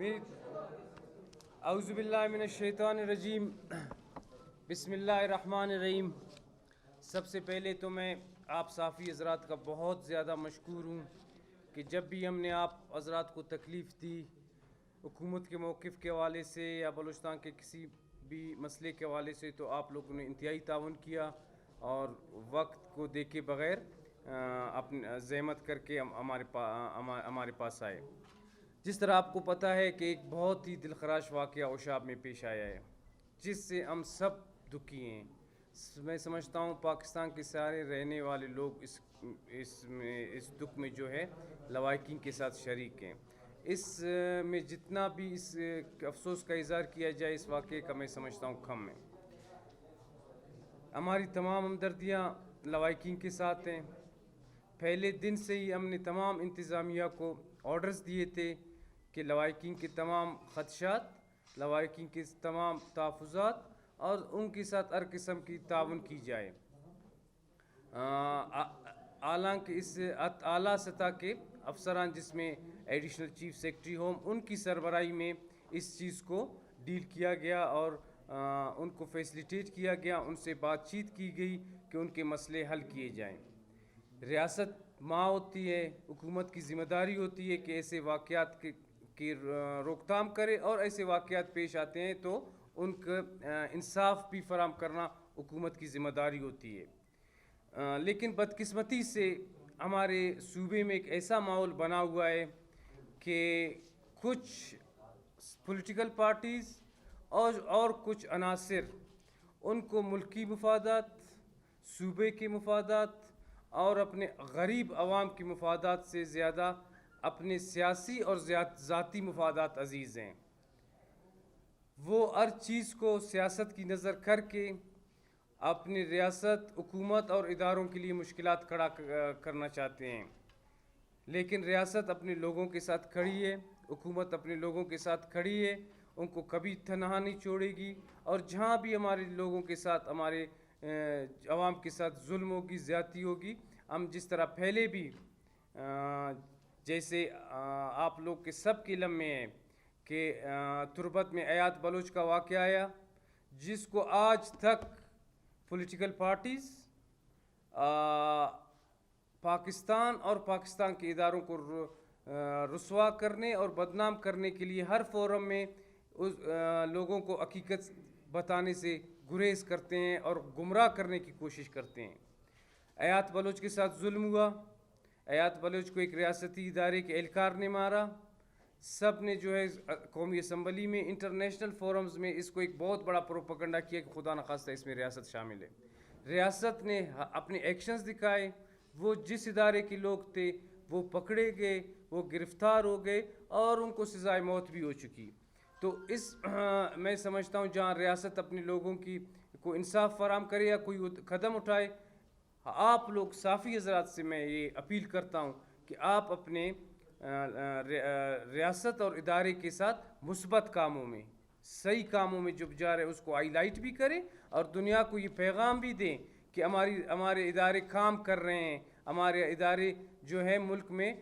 میری اعوذ باللہ من الشیطان الرجیم، بسم اللہ الرحمن الرحیم۔ سب سے پہلے تو میں آپ صحافی حضرات کا بہت زیادہ مشکور ہوں کہ جب بھی ہم نے آپ حضرات کو تکلیف دی حکومت کے موقف کے حوالے سے یا بلوچستان کے کسی بھی مسئلے کے حوالے سے، تو آپ لوگوں نے انتہائی تعاون کیا اور وقت کو دیکھے بغیر اپنی زحمت کر کے ہمارے پاس آئے۔ جس طرح آپ کو پتہ ہے کہ ایک بہت ہی دلخراش واقعہ اوشاب میں پیش آیا ہے جس سے ہم سب دکھی ہیں۔ میں سمجھتا ہوں پاکستان کے سارے رہنے والے لوگ اس دکھ میں جو ہے لواحقین کے ساتھ شریک ہیں۔ اس میں جتنا بھی اس افسوس کا اظہار کیا جائے اس واقعے کا، میں سمجھتا ہوں کم ہے۔ ہماری تمام ہمدردیاں لواحقین کے ساتھ ہیں۔ پہلے دن سے ہی ہم نے تمام انتظامیہ کو آرڈرز دیے تھے کہ لواحقین کے تمام خدشات، لواحقین کے تمام تحفظات اور ان کے ساتھ ہر قسم کی تعاون کی جائے۔ حالانکہ اس اعلیٰ سطح کے افسران، جس میں ایڈیشنل چیف سیکرٹری ہوم، ان کی سربراہی میں اس چیز کو ڈیل کیا گیا اور ان کو فیسیلیٹیٹ کیا گیا، ان سے بات چیت کی گئی کہ ان کے مسئلے حل کیے جائیں۔ ریاست ماں ہوتی ہے، حکومت کی ذمہ داری ہوتی ہے کہ ایسے واقعات کی روک تھام کرے، اور ایسے واقعات پیش آتے ہیں تو ان کا انصاف بھی فراہم کرنا حکومت کی ذمہ داری ہوتی ہے۔ لیکن بدقسمتی سے ہمارے صوبے میں ایک ایسا ماحول بنا ہوا ہے کہ کچھ پولیٹیکل پارٹیز اور کچھ عناصر ان کو ملکی مفادات، صوبے کے مفادات اور اپنے غریب عوام کے مفادات سے زیادہ اپنے سیاسی اور ذاتی مفادات عزیز ہیں۔ وہ ہر چیز کو سیاست کی نظر کر کے اپنی ریاست، حکومت اور اداروں کے لیے مشکلات کھڑا کرنا چاہتے ہیں۔ لیکن ریاست اپنے لوگوں کے ساتھ کھڑی ہے، حکومت اپنے لوگوں کے ساتھ کھڑی ہے، ان کو کبھی تنہا نہیں چھوڑے گی، اور جہاں بھی ہمارے لوگوں کے ساتھ، ہمارے عوام کے ساتھ ظلم ہوگی، زیادتی ہوگی، ہم جس طرح پہلے بھی جیسے آپ لوگ کے سب کے علم میں ہے کہ تربت میں ایات بلوچ کا واقعہ آیا، جس کو آج تک پولیٹیکل پارٹیز پاکستان اور پاکستان کے اداروں کو رسوا کرنے اور بدنام کرنے کے لیے ہر فورم میں اس لوگوں کو حقیقت بتانے سے گریز کرتے ہیں اور گمراہ کرنے کی کوشش کرتے ہیں۔ ایات بلوچ کے ساتھ ظلم ہوا، ایات بلوچ کو ایک ریاستی ادارے کے اہلکار نے مارا، سب نے جو ہے قومی اسمبلی میں، انٹرنیشنل فورمز میں اس کو ایک بہت بڑا پروپیگنڈا کیا کہ خدا نخواستہ اس میں ریاست شامل ہے۔ ریاست نے اپنے ایکشنز دکھائے، وہ جس ادارے کے لوگ تھے وہ پکڑے گئے، وہ گرفتار ہو گئے اور ان کو سزائے موت بھی ہو چکی۔ تو میں سمجھتا ہوں جہاں ریاست اپنے لوگوں کی کو انصاف فراہم کرے یا کوئی قدم اٹھائے، آپ لوگ صحافی حضرات سے میں یہ اپیل کرتا ہوں کہ آپ اپنے ریاست اور ادارے کے ساتھ مثبت کاموں میں، صحیح کاموں میں جو جا رہے اس کو ہائی لائٹ بھی کریں اور دنیا کو یہ پیغام بھی دیں کہ ہمارے ادارے کام کر رہے ہیں، ہمارے ادارے جو ہے ملک میں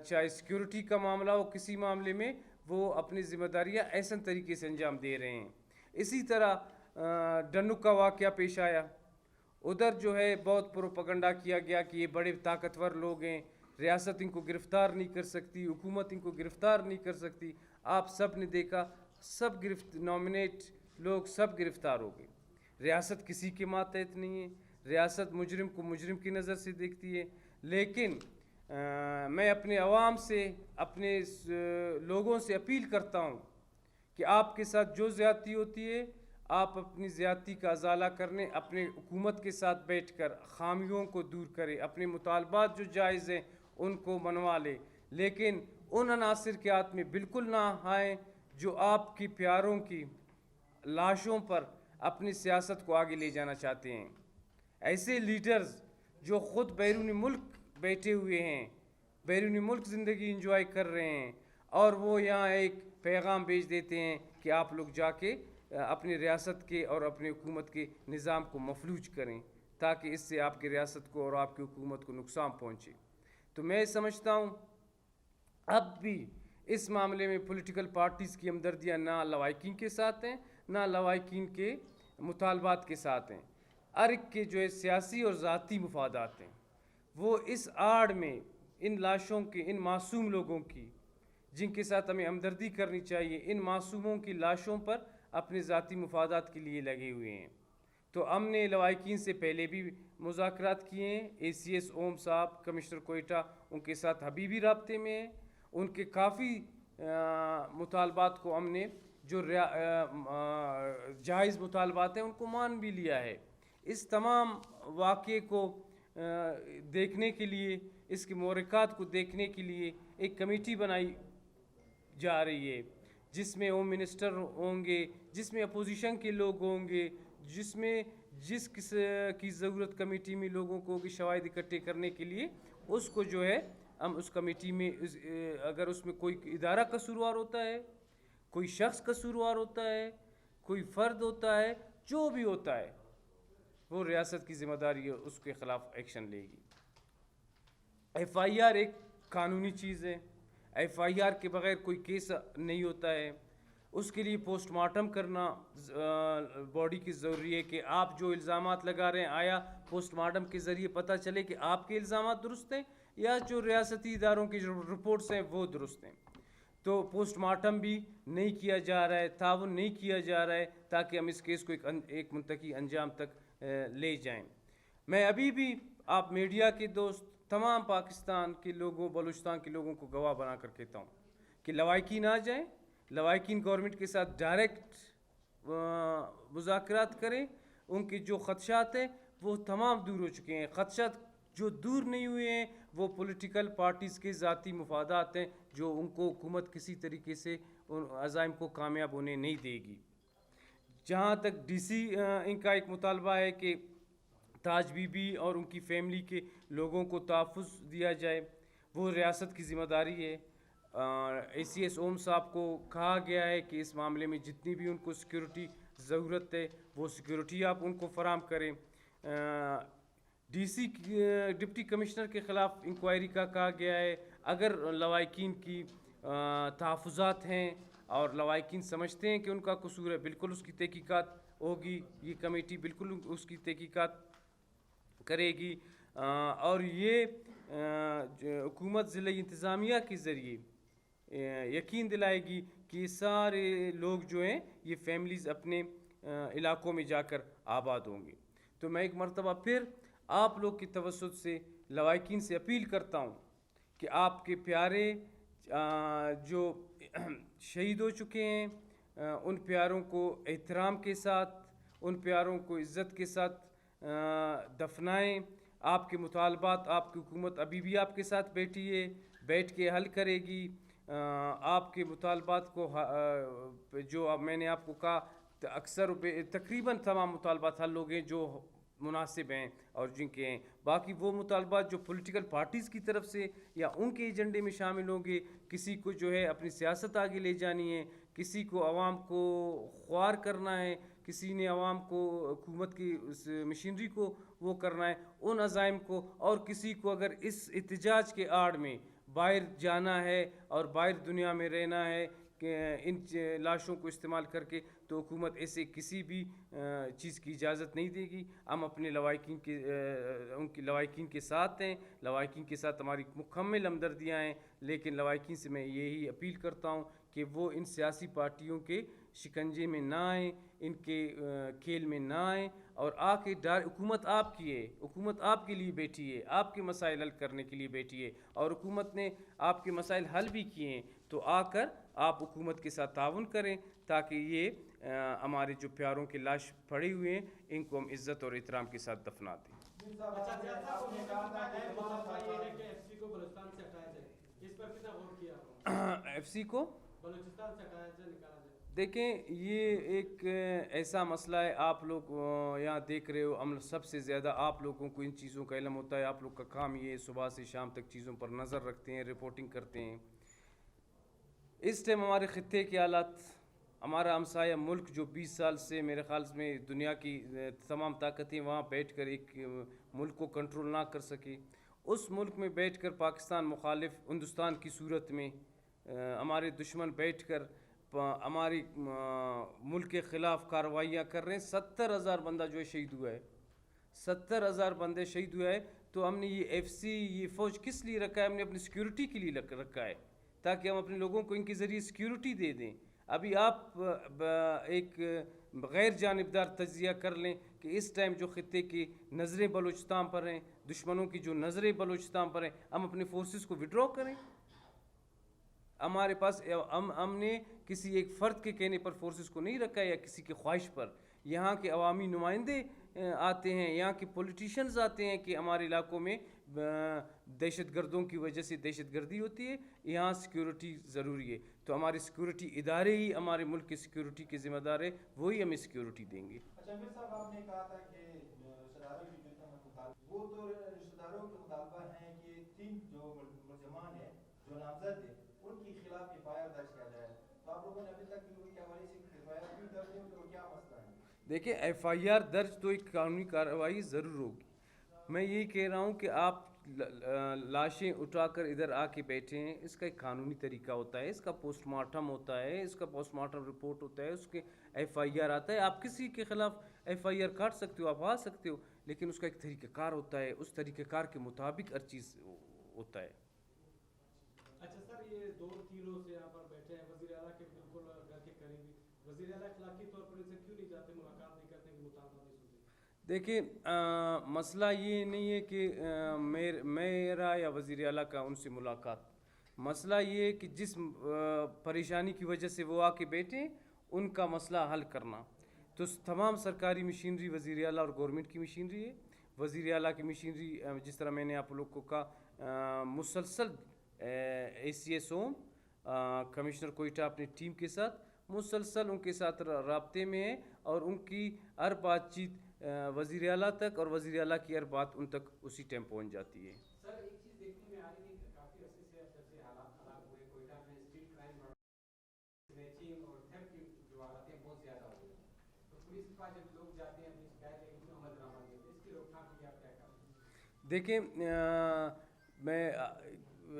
چاہے سیکیورٹی کا معاملہ ہو، کسی معاملے میں وہ اپنی ذمہ داریاں احسن طریقے سے انجام دے رہے ہیں۔ اسی طرح ڈنک کا واقعہ پیش آیا، ادھر جو ہے بہت پروپیگنڈا کیا گیا کہ یہ بڑے طاقتور لوگ ہیں، ریاست ان کو گرفتار نہیں کر سکتی، حکومت ان کو گرفتار نہیں کر سکتی۔ آپ سب نے دیکھا سب نامنیٹ لوگ سب گرفتار ہو گئے۔ ریاست کسی کے ماتحت نہیں ہے، ریاست مجرم کو مجرم کی نظر سے دیکھتی ہے۔ لیکن میں اپنے عوام سے، اپنے لوگوں سے اپیل کرتا ہوں کہ آپ کے ساتھ جو زیادتی ہوتی ہے آپ اپنی زیادتی کا ازالہ کرنے، اپنے حکومت کے ساتھ بیٹھ کر خامیوں کو دور کرے، اپنے مطالبات جو جائز ہیں ان کو منوا لے، لیکن ان عناصر کے ہاتھ میں بالکل نہ آئیں جو آپ کی پیاروں کی لاشوں پر اپنی سیاست کو آگے لے جانا چاہتے ہیں۔ ایسے لیڈرز جو خود بیرون ملک بیٹھے ہوئے ہیں، بیرون ملک زندگی انجوائے کر رہے ہیں، اور وہ یہاں ایک پیغام بھیج دیتے ہیں کہ آپ لوگ جا کے اپنی ریاست کے اور اپنی حکومت کے نظام کو مفلوج کریں تاکہ اس سے آپ کی ریاست کو اور آپ کی حکومت کو نقصان پہنچے۔ تو میں سمجھتا ہوں اب بھی اس معاملے میں پولیٹیکل پارٹیز کی ہمدردیاں نہ لوائقین کے ساتھ ہیں نہ لوائقین کے مطالبات کے ساتھ ہیں. ہر ایک کے جو ہے سیاسی اور ذاتی مفادات ہیں. وہ اس آڑ میں ان لاشوں کے، ان معصوم لوگوں کی جن کے ساتھ ہمیں ہمدردی کرنی چاہیے، ان معصوموں کی لاشوں پر اپنے ذاتی مفادات کے لیے لگے ہوئے ہیں. تو ہم نے لوائقین سے پہلے بھی مذاکرات کیے ہیں. ACS اوم صاحب، کمشنر کوئٹہ، ان کے ساتھ ابھی بھی رابطے میں ہیں. ان کے کافی مطالبات کو ہم نے جو جائز مطالبات ہیں ان کو مان بھی لیا ہے. اس تمام واقعے کو دیکھنے کے لیے، اس کے محرکات کو دیکھنے کے لیے ایک کمیٹی بنائی جا رہی ہے جس میں ہوم منسٹر ہوں گے، جس میں اپوزیشن کے لوگ ہوں گے، جس میں جس کی ضرورت کمیٹی میں لوگوں کو کہ شواہد اکٹھے کرنے کے لیے، اس کو جو ہے ہم اس کمیٹی میں اگر اس میں کوئی ادارہ قصوروار ہوتا ہے، کوئی شخص قصوروار ہوتا ہے، کوئی فرد ہوتا ہے، جو بھی ہوتا ہے، وہ ریاست کی ذمہ داری ہے، اس کے خلاف ایکشن لے گی. FIR ایک قانونی چیز ہے. FIR کے بغیر کوئی کیس نہیں ہوتا ہے. اس کے لیے پوسٹ مارٹم کرنا باڈی کی ضروری ہے کہ آپ جو الزامات لگا رہے ہیں، آیا پوسٹ مارٹم کے ذریعے پتہ چلے کہ آپ کے الزامات درست ہیں یا جو ریاستی اداروں کی جو رپورٹس ہیں وہ درست ہیں. تو پوسٹ مارٹم بھی نہیں کیا جا رہا ہے، تعاون نہیں کیا جا رہا ہے تاکہ ہم اس کیس کو ایک منطقی انجام تک لے جائیں. میں ابھی بھی آپ میڈیا کے دوست، تمام پاکستان کے لوگوں، بلوچستان کے لوگوں کو گواہ بنا کر کہتا ہوں کہ لوائقین آ جائیں، لوائقین گورنمنٹ کے ساتھ ڈائریکٹ مذاکرات کریں. ان کے جو خدشات ہیں وہ تمام دور ہو چکے ہیں. خدشات جو دور نہیں ہوئے ہیں وہ پولیٹیکل پارٹیز کے ذاتی مفادات ہیں، جو ان کو حکومت کسی طریقے سے ان عزائم کو کامیاب ہونے نہیں دے گی. جہاں تک DC ان کا ایک مطالبہ ہے کہ تاج بی بی اور ان کی فیملی کے لوگوں کو تحفظ دیا جائے، وہ ریاست کی ذمہ داری ہے. ACS اوم صاحب کو کہا گیا ہے کہ اس معاملے میں جتنی بھی ان کو سیکیورٹی ضرورت ہے وہ سیکیورٹی آپ ان کو فراہم کریں. DC ڈپٹی کمشنر کے خلاف انکوائری کا کہا گیا ہے. اگر لوائقین کی تحفظات ہیں اور لوائقین سمجھتے ہیں کہ ان کا قصور ہے، بالکل اس کی تحقیقات ہوگی. یہ کمیٹی بالکل اس کی تحقیقات کرے گی اور یہ حکومت ضلعی انتظامیہ کے ذریعے یقین دلائے گی کہ یہ سارے لوگ جو ہیں یہ فیملیز اپنے علاقوں میں جا کر آباد ہوں گے. تو میں ایک مرتبہ پھر آپ لوگ کی توسط سے لوائقین سے اپیل کرتا ہوں کہ آپ کے پیارے جو شہید ہو چکے ہیں ان پیاروں کو احترام کے ساتھ، ان پیاروں کو عزت کے ساتھ دفنائیں. آپ کے مطالبات، آپ کی حکومت ابھی بھی آپ کے ساتھ بیٹھی ہے، بیٹھ کے حل کرے گی. آپ کے مطالبات کو جو میں نے آپ کو کہا اکثر تقریباً تمام مطالبات حل ہو گئے جو مناسب ہیں اور جن کے ہیں. باقی وہ مطالبات جو پولیٹیکل پارٹیز کی طرف سے یا ان کے ایجنڈے میں شامل ہوں گے، کسی کو جو ہے اپنی سیاست آگے لے جانی ہے، کسی کو عوام کو خوار کرنا ہے، کسی نے عوام کو حکومت کی اس مشینری کو وہ کرنا ہے، ان عزائم کو، اور کسی کو اگر اس احتجاج کے آڑ میں باہر جانا ہے اور باہر دنیا میں رہنا ہے کہ ان لاشوں کو استعمال کر کے، تو حکومت ایسے کسی بھی چیز کی اجازت نہیں دے گی. ہم اپنے لوائقین کے ان کی لوائقین کے ساتھ ہیں، لوائقین کے ساتھ ہماری مکمل ہمدردیاں ہیں. لیکن لوائقین سے میں یہی اپیل کرتا ہوں کہ وہ ان سیاسی پارٹیوں کے شکنجے میں نہ آئیں، ان کے کھیل میں نہ آئیں، اور آ کے حکومت آپ کی ہے، حکومت آپ کے لیے بیٹھی ہے، آپ کے مسائل حل کرنے کے لیے بیٹھی ہے، اور حکومت نے آپ کے مسائل حل بھی کیے ہیں. تو آ کر آپ حکومت کے ساتھ تعاون کریں تاکہ یہ ہمارے جو پیاروں کے لاش پڑے ہوئے ہیں ان کو ہم عزت اور احترام کے ساتھ دفنا دیں. FC کو بلوچستان سے نکالا جائے. دیکھیں یہ ایک ایسا مسئلہ ہے، آپ لوگ یہاں دیکھ رہے ہو، ہم سب سے زیادہ آپ لوگوں کو ان چیزوں کا علم ہوتا ہے. آپ لوگ کا کام یہ صبح سے شام تک چیزوں پر نظر رکھتے ہیں، رپورٹنگ کرتے ہیں. اس ٹائم ہمارے خطے کے حالات، ہمارا ہمسایہ ملک جو 20 سال سے میرے خیال میں دنیا کی تمام طاقتیں وہاں بیٹھ کر ایک ملک کو کنٹرول نہ کر سکے، اس ملک میں بیٹھ کر پاکستان مخالف ہندوستان کی صورت میں ہمارے دشمن بیٹھ کر ہماری ملک کے خلاف کارروائیاں کر رہے ہیں. 70,000 بندہ جو ہے شہید ہوا ہے, 70,000 بندے شہید ہوا ہے. تو ہم نے یہ ایف سی, یہ فوج کس لیے رکھا ہے؟ ہم نے اپنی سیکیورٹی کے لیے رکھا ہے, تاکہ ہم اپنے لوگوں کو ان کے ذریعے سیکیورٹی دے دیں. ابھی آپ ایک غیر جانبدار تجزیہ کر لیں کہ اس ٹائم جو خطے کی نظریں بلوچستان پر ہیں, دشمنوں کی جو نظریں بلوچستان پر ہیں, ہم اپنے فورسز کو وڈرا کریں. ہمارے پاس ہم نے کسی ایک فرد کے کہنے پر فورسز کو نہیں رکھا ہے یا کسی کی خواہش پر. یہاں کے عوامی نمائندے آتے ہیں, یہاں کے پولیٹیشنز آتے ہیں کہ ہمارے علاقوں میں دہشت گردوں کی وجہ سے دہشت گردی ہوتی ہے, یہاں سیکیورٹی ضروری ہے. تو ہمارے سیکیورٹی ادارے ہی ہمارے ملک کی سیکیورٹی کے ذمہ دار ہے, وہی ہمیں سیکیورٹی دیں گے. اچھا امیر صاحب, آپ نے کہا تھا کہ رشتہ داروں کی جو مطالبہ, وہ تو رشتہ داروں کے مطالبہ ہیں کہ 3 جو ملزمان ہیں جو نامزد ہیں ان کے خلاف ایف آئی آر درج کیا جائے. تو آپ لوگوں نے ابھی تک ان کے حوالے سے ایف آئی آر کیوں درج نہیں, تو کیا مسئلہ ہے؟ دیکھیں, ایف آئی آر درج تو ایک قانونی کارروائی ضرور ہوگی. میں یہی کہہ رہا ہوں کہ آپ لاشیں اٹھا کر ادھر آ کے بیٹھے ہیں, اس کا ایک قانونی طریقہ ہوتا ہے, اس کا پوسٹ مارٹم ہوتا ہے, اس کا پوسٹ مارٹم رپورٹ ہوتا ہے, اس کے ایف آئی آر آتا ہے. آپ کسی کے خلاف ایف آئی آر کاٹ سکتے ہو, آپ آ سکتے ہو, لیکن اس کا ایک طریقہ کار ہوتا ہے, اس طریقہ کار کے مطابق ہر چیز ہوتا ہے. اچھا سر, یہ 2 سے یہاں پر بیٹھے ہیں, وزیر اعلیٰ کے بالکل گھر کے قریبی, وزیر اعلیٰ اخلاقی طور پر ان سے کیوں نہیں جاتے, ملاقات نہیں کرتے, کہ مطالبہ نہیں سنتے؟ دیکھیں, مسئلہ یہ نہیں ہے کہ میرا یا وزیر اعلیٰ کا ان سے ملاقات. مسئلہ یہ ہے کہ جس پریشانی کی وجہ سے وہ آ کے بیٹھے, ان کا مسئلہ حل کرنا. تو تمام سرکاری مشینری وزیر اعلیٰ اور گورنمنٹ کی مشینری ہے. وزیر اعلیٰ کی مشینری, جس طرح میں نے آپ لوگ کو کہا, مسلسل اے سی ایس اوم کمشنر کوئٹہ اپنی ٹیم کے ساتھ مسلسل ان کے ساتھ رابطے میں ہے, اور ان کی ہر بات چیت وزیر اعلیٰ تک, اور وزیر اعلیٰ کی ہر بات ان تک اسی ٹائم پہنچ جاتی ہے. سر ایک چیز دیکھنے میں آ رہی ہے کہ کافی عرصے سے جیسے حالات خراب ہوئے کوئٹہ میں, اسٹریٹ کرائم اور سنیچنگ اور تھیفٹ کی جو حالتیں بہت زیادہ ہو گئی, تو پولیس کے پاس جب لوگ جاتے ہیں اپنی شکایت لے کے عمل درآمد دیتے ہیں, اس کی روک تھام کے لیے آپ کیا کرتے ہیں؟ دیکھیں, میں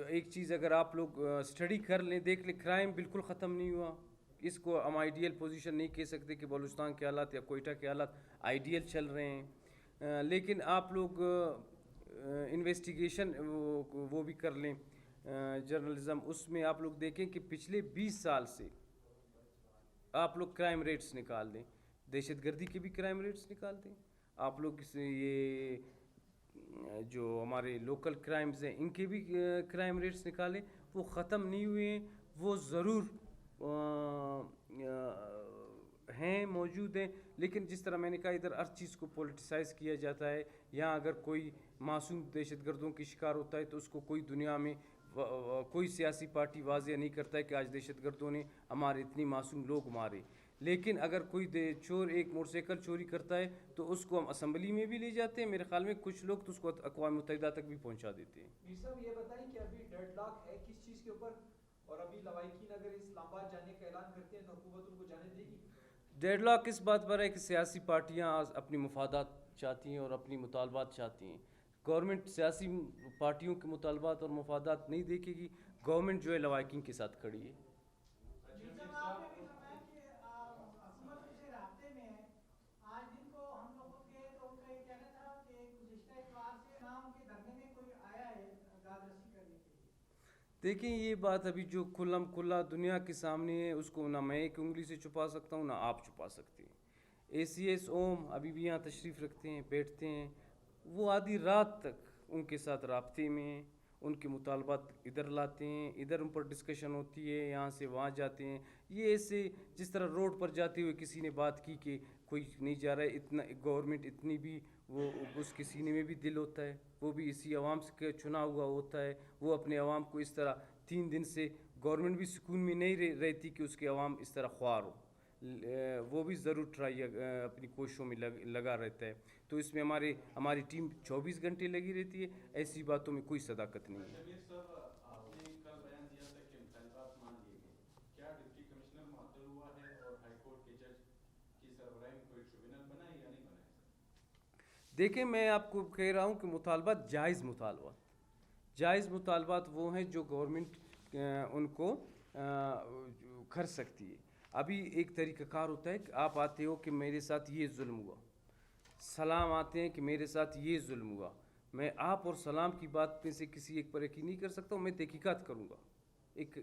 ایک چیز اگر آپ لوگ اسٹڈی کر لیں, دیکھ لیں, کرائم بالکل ختم نہیں ہوا. اس کو ہم آئیڈیل پوزیشن نہیں کہہ سکتے کہ بلوچستان کے حالات یا کوئٹہ کے حالات آئیڈیل چل رہے ہیں, لیکن آپ لوگ انویسٹیگیشن وہ بھی کر لیں, جرنلزم, اس میں آپ لوگ دیکھیں کہ پچھلے 20 سال سے آپ لوگ کرائم ریٹس نکال دیں, دہشت گردی کے بھی کرائم ریٹس نکال دیں, آپ لوگ یہ جو ہمارے لوکل کرائمز ہیں ان کے بھی کرائم ریٹس نکالیں, وہ ختم نہیں ہوئے ہیں, وہ ضرور ہیں, موجود ہیں. لیکن جس طرح میں نے کہا, ادھر ہر چیز کو پولیٹیسائز کیا جاتا ہے. یہاں اگر کوئی معصوم دہشت گردوں کی شکار ہوتا ہے تو اس کو کوئی دنیا میں کوئی سیاسی پارٹی واضح نہیں کرتا ہے کہ آج دہشت گردوں نے ہمارے اتنی معصوم لوگ مارے. لیکن اگر کوئی چور ایک موٹر سائیکل چوری کرتا ہے تو اس کو ہم اسمبلی میں بھی لے جاتے ہیں, میرے خیال میں کچھ لوگ تو اس کو اقوام متحدہ تک بھی پہنچا دیتے ہیں. میر صاحب یہ بتائیں کہ ابھی ڈیڈ لاک ہے کس چیز کے اوپر, اور ابھی لوائقین اگر اسلام آباد جانے کا اعلان کرتے ہیں تو حکومت ان کو جانے دے گی؟ ڈیڈ لاک اس بات پر ہے کہ سیاسی پارٹیاں اپنی مفادات چاہتی ہیں اور اپنی مطالبات چاہتی ہیں. گورنمنٹ سیاسی پارٹیوں کے مطالبات اور مفادات نہیں دیکھے گی, گورنمنٹ جو ہے لوائقین کے ساتھ کھڑی ہے. دیکھیں, یہ بات ابھی جو کھلم کھلا دنیا کے سامنے ہے, اس کو نہ میں ایک انگلی سے چھپا سکتا ہوں, نہ آپ چھپا سکتے ہیں. اے سی ایس اوم ابھی بھی یہاں تشریف رکھتے ہیں, بیٹھتے ہیں, وہ آدھی رات تک ان کے ساتھ رابطے میں, ان کے مطالبات ادھر لاتے ہیں, ادھر ان پر ڈسکشن ہوتی ہے, یہاں سے وہاں جاتے ہیں. یہ ایسے جس طرح روڈ پر جاتے ہوئے کسی نے بات کی کہ کوئی نہیں جا رہا ہے, اتنا گورنمنٹ اتنی بھی وہ اس کے سینے میں بھی دل ہوتا ہے, وہ بھی اسی عوام سے چنا ہوا ہوتا ہے. وہ اپنے عوام کو اس طرح 3 دن سے گورنمنٹ بھی سکون میں نہیں رہتی کہ اس کے عوام اس طرح خوار ہو, وہ بھی ضرور ٹرائی اپنی کوششوں میں لگا رہتا ہے. تو اس میں ہماری ٹیم 24 گھنٹے لگی رہتی ہے, ایسی باتوں میں کوئی صداقت نہیں ہے. شبیر صاحب, آپ نے کل بیان دیا تھا کہ مخالفات مان لیے گئے, کیا ڈپٹی کمشنر معطل ہوا ہے اور ہائی کورٹ کے جج کی سربراہی میں کوئی ٹریبونل بنا ہے یا نہیں بنا ہے؟ دیکھیں, میں آپ کو کہہ رہا ہوں کہ مطالبات جائز مطالبات وہ ہیں جو گورنمنٹ ان کو کر سکتی ہے. ابھی ایک طریقہ کار ہوتا ہے کہ آپ آتے ہو کہ میرے ساتھ یہ ظلم ہوا, سلام آتے ہیں کہ میرے ساتھ یہ ظلم ہوا, میں آپ اور سلام کی بات میں سے کسی ایک پر یقین نہیں کر سکتا ہوں, میں تحقیقات کروں گا ایک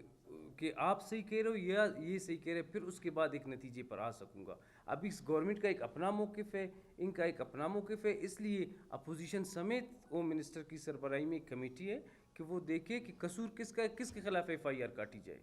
کہ آپ صحیح کہہ رہے ہو یا یہ صحیح کہہ رہے, پھر اس کے بعد ایک نتیجے پر آ سکوں گا. ابھی اس گورنمنٹ کا ایک اپنا موقف ہے, ان کا ایک اپنا موقف ہے, اس لیے اپوزیشن سمیت ہوم منسٹر کی سربراہی میں ایک کمیٹی ہے کہ وہ دیکھے کہ قصور کس کا, کس کے خلاف ایف آئی آر کاٹی جائے.